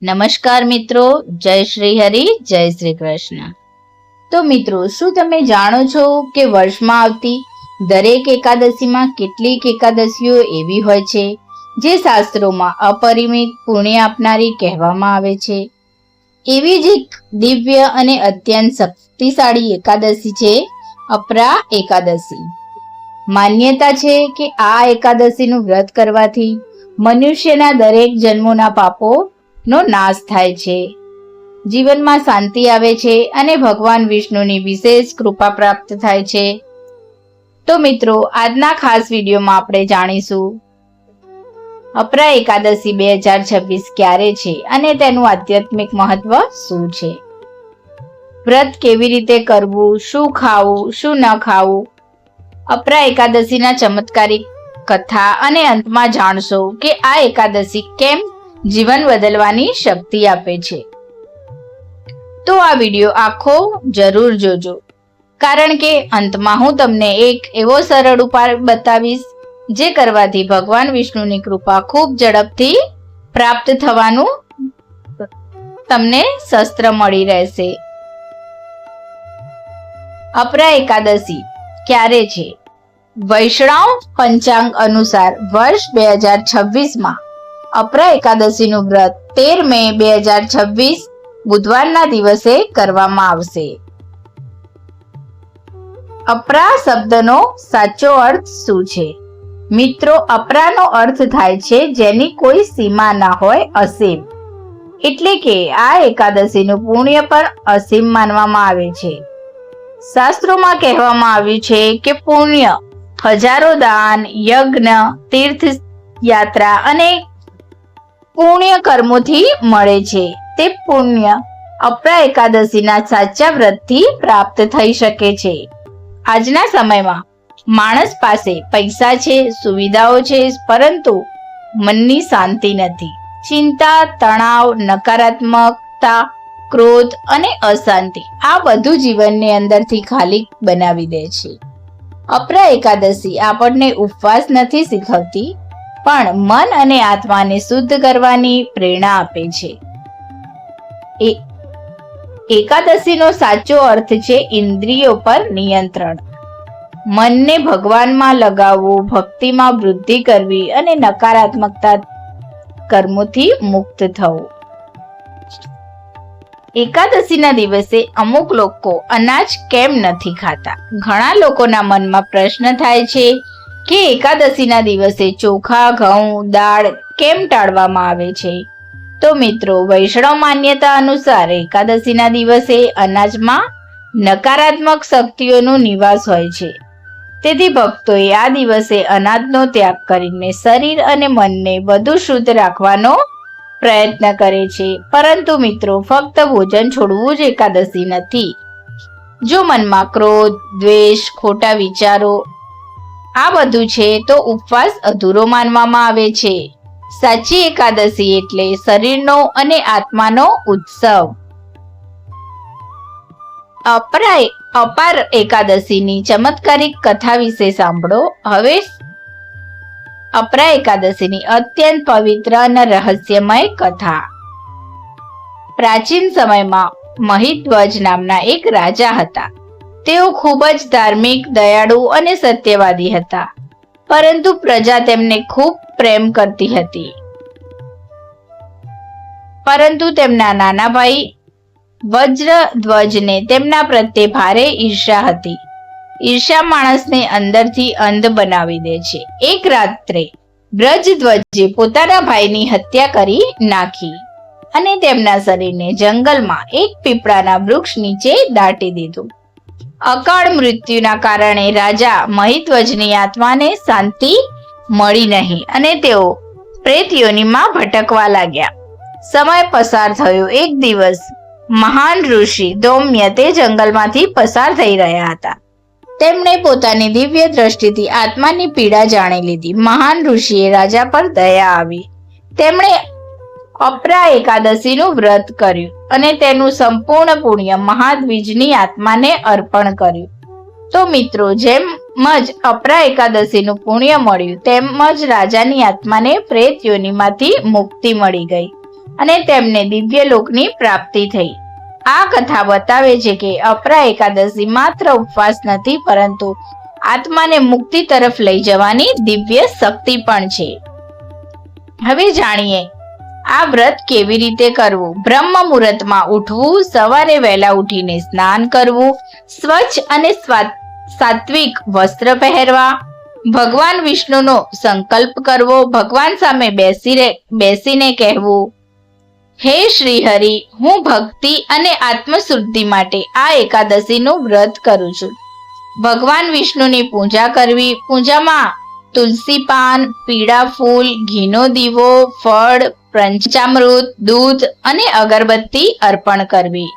નમસ્કાર મિત્રો, જય શ્રી હરિ, જય શ્રી કૃષ્ણ. તો મિત્રો, શું તમે જાણો છો કે વર્ષમાં આવતી દરેક એકાદશીમાં કેટલીક એકાદશીઓ એવી હોય છે જે શાસ્ત્રોમાં અપરિમિત પુણ્ય આપનારી કહેવામાં આવે છે. એવી જ એક દિવ્ય અને અત્યંત શક્તિશાળી એકાદશી છે અપરા એકાદશી. માન્યતા છે કે આ એકાદશીનું વ્રત કરવાથી મનુષ્યના દરેક જન્મોના પાપો નો નાશ થાય છે, જીવનમાં શાંતિ આવે છે અને ભગવાન વિષ્ણુની વિશેષ કૃપા પ્રાપ્ત થાય છે. તો મિત્રો, આજના ખાસ વિડીયોમાં આપણે જાણીશું અપરા એકાદશી 2026 ક્યારે છે અને તેનું આધ્યાત્મિક મહત્વ શું છે, વ્રત કેવી રીતે કરવું, શું ખાવું, શું ન ખાવું, અપરા એકાદશીના ચમત્કારિક કથા અને અંતમાં જાણશો કે આ એકાદશી કેમ જીવન બદલવાની શક્તિ આપે છે. તો આ વિડીયો આખો જરૂર જોજો, કારણ કે અંતમાં હું તમને એક એવો સરળ ઉપાય બતાવીશ જે કરવાથી ભગવાન વિષ્ણુની કૃપા ખૂબ ઝડપથી પ્રાપ્ત થવાનું તમને શસ્ત્ર મળી રહેશે. અપરા એકાદશી ક્યારે છે? વૈષ્ણવ પંચાંગ અનુસાર વર્ષ 2026માં અપરા એકાદશીનું વ્રત 13 મે 2026 બુધવારના દિવસે કરવામાં આવશે. અપરા શબ્દનો સાચો અર્થ શું છે? મિત્રો, અપરાનો અર્થ થાય છે જેની કોઈ સીમા ના હોય, અસીમ. એટલે કે આ એકાદશીનું પુણ્ય પણ અસીમ માનવામાં આવે છે. શાસ્ત્રોમાં કહેવામાં આવ્યું છે કે પુણ્ય હજારો દાન, યજ્ઞ, તીર્થ યાત્રા અને પુણ્ય કર્મોથી મળે છે. તે પુણ્ય અપરા એકાદશીના સાચા વ્રતથી પ્રાપ્ત થઈ શકે છે. આજના સમયમાં માણસ પાસે પૈસા છે, સુવિધાઓ છે, પરંતુ મનની શાંતિ નથી. ચિંતા, તણાવ, નકારાત્મકતા, ક્રોધ અને અશાંતિ આ બધું જીવનને અંદરથી ખાલી બનાવી દે છે. અપરા એકાદશી આપણને ઉપવાસ નથી શીખવતી, પણ મન અને આત્માને શુદ્ધ કરવાની પ્રેરણા આપે છે. એકાદશીનો સાચો અર્થ છે ઇન્દ્રિયો પર નિયંત્રણ. મનને ભગવાનમાં લગાવવું, ભક્તિમાં વૃદ્ધિ કરવી અને નકારાત્મકતા કર્મોથી મુક્ત થવું. એકાદશીના દિવસે અમુક લોકો અનાજ કેમ નથી ખાતા? ઘણા લોકોના મનમાં પ્રશ્ન થાય છે કે એકાદશીના દિવસે ચોખા, ઘઉં, દાળ કેમ ટાળવામાં આવે છે? તો મિત્રો, વૈષ્ણવ માન્યતા અનુસાર એકાદશીના દિવસે અનાજમાં નકારાત્મક શક્તિઓનો નિવાસ હોય છે. તેથી ભક્તોએ આ દિવસે અનાજનો ત્યાગ કરીને શરીર અને મનને વધુ શુદ્ધ રાખવાનો પ્રયત્ન કરે છે. પરંતુ મિત્રો, ફક્ત ભોજન છોડવું જ એકાદશી નથી. જો મનમાં ક્રોધ, દ્વેષ, ખોટા વિચારો આ બધું છે તો ઉપવાસ અધૂરો માનવામાં આવે છે. સાચી એકાદશી એટલે શરીરનો અને આત્માનો ઉત્સવ. અપાર એકાદશીની ચમત્કારિક કથા વિશે સાંભળો. હવે અપરા એકાદશીની અત્યંત પવિત્ર અને રહસ્યમય કથા. પ્રાચીન સમયમાં મહિધ્વજ નામના એક રાજા હતા. તેઓ ખૂબ જ ધાર્મિક, દયાળુ અને સત્યવાદી હતા, પરંતુ પ્રજા તેમને ખૂબ પ્રેમ કરતી હતી. પરંતુ તેમના નાના ભાઈ વજ્રધ્વજને તેમના પ્રત્યે ભારે ઈર્ષ્યા હતી. ઈર્ષ્યા માણસને અંદરથી અંધ બનાવી દે છે. એક રાત્રે વ્રજધ્વજે પોતાના ભાઈની હત્યા કરી નાખી અને તેમના શરીરને જંગલમાં એક પીપળાના વૃક્ષ નીચે દાટી દીધું. અકાળ મૃત્યુના કારણે રાજા મહિધ્વજની આત્માને શાંતિ મળી નહીં અને તેઓ પ્રેત યોનિમાં ભટકવા લાગ્યા. સમય પસાર થયો. એક દિવસ મહાન ઋષિ ધૌમ્ય તે જંગલમાંથી પસાર થઈ રહ્યા હતા. તેમણે પોતાની દિવ્ય દ્રષ્ટિથી આત્માની પીડા જાણી લીધી. મહાન ઋષિએ રાજા પર દયા આવી. તેમણે અપરા એકાદશીનું વ્રત કર્યું અને તેનું સંપૂર્ણ પુણ્ય મહાદ્વિજની આત્માને અર્પણ કર્યું. તો મિત્રો, જેમ જ અપરા એકાદશીનું પુણ્ય મળ્યું, તેમ જ રાજાની આત્માને પ્રેત યોનિમાંથી મુક્તિ મળી ગઈ અને તેમને દિવ્ય લોકની પ્રાપ્તિ થઈ. આ કથા બતાવે છે કે અપરા એકાદશી માત્ર ઉપવાસ નથી, પરંતુ આત્માને મુક્તિ તરફ લઈ જવાની દિવ્ય શક્તિ પણ છે. હવે જાણીએ આ વ્રત કેવી રીતે કરવું. બ્રહ્મ મુહૂર્તમાં ઉઠવું, સવારે વહેલા ઉઠીને સ્નાન કરવું, સ્વચ્છ અને સાત્વિક વસ્ત્ર પહેરવા, ભગવાન વિષ્ણુનો સંકલ્પ કરવો, ભગવાન સામે બેસીને કહેવું, હે શ્રી હરિ, હું ભક્તિ અને આત્મશુદ્ધિ માટે આ એકાદશીનું વ્રત કરું છું. ભગવાન વિષ્ણુની પૂજા કરવી. પૂજામાં તુલસી પાન, પીળા ફૂલ, ઘીનો દીવો, ફળ, પંચામૃત, દૂધ અને અગરબત્તી અર્પણ કરવી.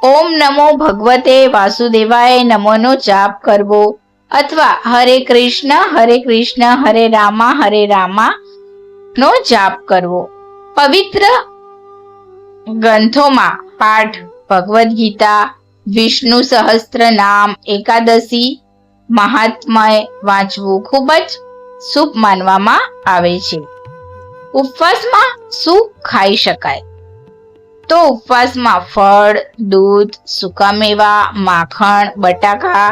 ઓમ નમો ભગવતે વાસુદેવાય નમોનો જાપ કરવો અથવા હરે કૃષ્ણ હરે રામા નો જાપ કરવો. પવિત્ર ગ્રંથોમાં પાઠ, ભગવદ્ ગીતા, વિષ્ણુ સહસ્ત્ર નામ, એકાદશી મહાત્મ્ય વાંચવું ખૂબ જ શુભ માનવામાં આવે છે. ઉપવાસમાં શું ખાઈ શકાય? તો ઉપવાસમાં ફળ, દૂધ, સૂકા મેવા, માખણ, બટાકા,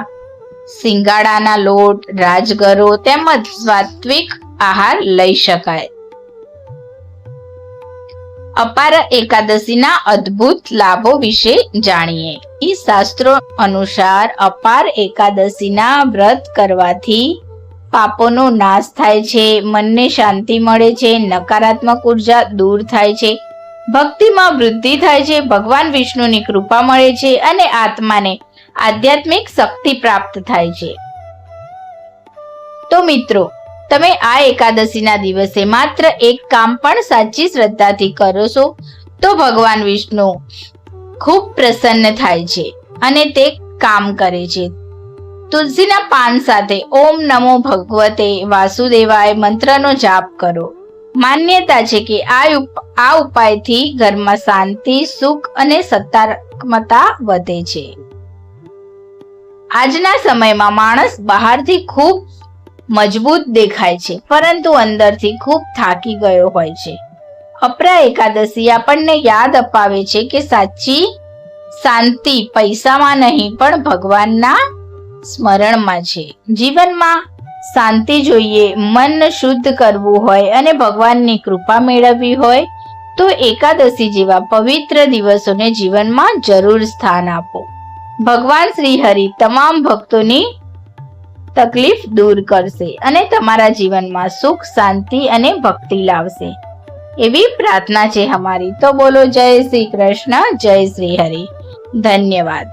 સિંગાડાના લોટ, રાજગરો તેમજ સાત્વિક આહાર લઈ શકાય. અપાર એકાદશીના અદ્ભુત લાભો વિશે જાણીએ. શાસ્ત્રો અનુસાર અપાર એકાદશીના વ્રત કરવાથી પાપોનો નાશ થાય છે, મનને શાંતિ મળે છે, નકારાત્મક ઉર્જા દૂર થાય છે, ભક્તિમાં વૃદ્ધિ થાય છે, ભગવાન વિષ્ણુની કૃપા મળે છે અને આત્માને આધ્યાત્મિક શક્તિ પ્રાપ્ત થાય છે. તો મિત્રો, તમે આ એકાદશીના દિવસે માત્ર એક કામ પણ સાચી શ્રદ્ધાથી કરો છો તો ભગવાન વિષ્ણુ ખૂબ પ્રસન્ન થાય છે અને તે કામ કરે છે. તુલસીના પાન સાથે ઓમ નમો ભગવતે વાસુદેવાય મંત્રનો જાપ કરો. માન્યતા છે કે આ ઉપાયથી ઘરમાં શાંતિ, સુખ અને સકારાત્મકતા વધે છે. આજના સમયમાં માણસ બહારથી ખૂબ મજબૂત દેખાય છે, પરંતુ અંદરથી ખૂબ થાકી ગયો હોય છે. અપરા એકાદશી આપણને યાદ અપાવે છે કે સાચી શાંતિ પૈસામાં નહીં પણ ભગવાનના સ્મરણમાં છે. જીવનમાં શાંતિ જોઈએ, મન શુદ્ધ કરવું હોય અને ભગવાનની કૃપા મેળવવી હોય તો એકાદશી જેવા પવિત્ર દિવસોને જીવનમાં જરૂર સ્થાન આપો. ભગવાન શ્રી હરિ તમામ ભક્તોની તકલીફ દૂર કરશે અને તમારા જીવનમાં સુખ, શાંતિ અને ભક્તિ લાવશે એવી પ્રાર્થના છે અમારી. તો બોલો જય શ્રી કૃષ્ણ, જય શ્રી હરિ. ધન્યવાદ.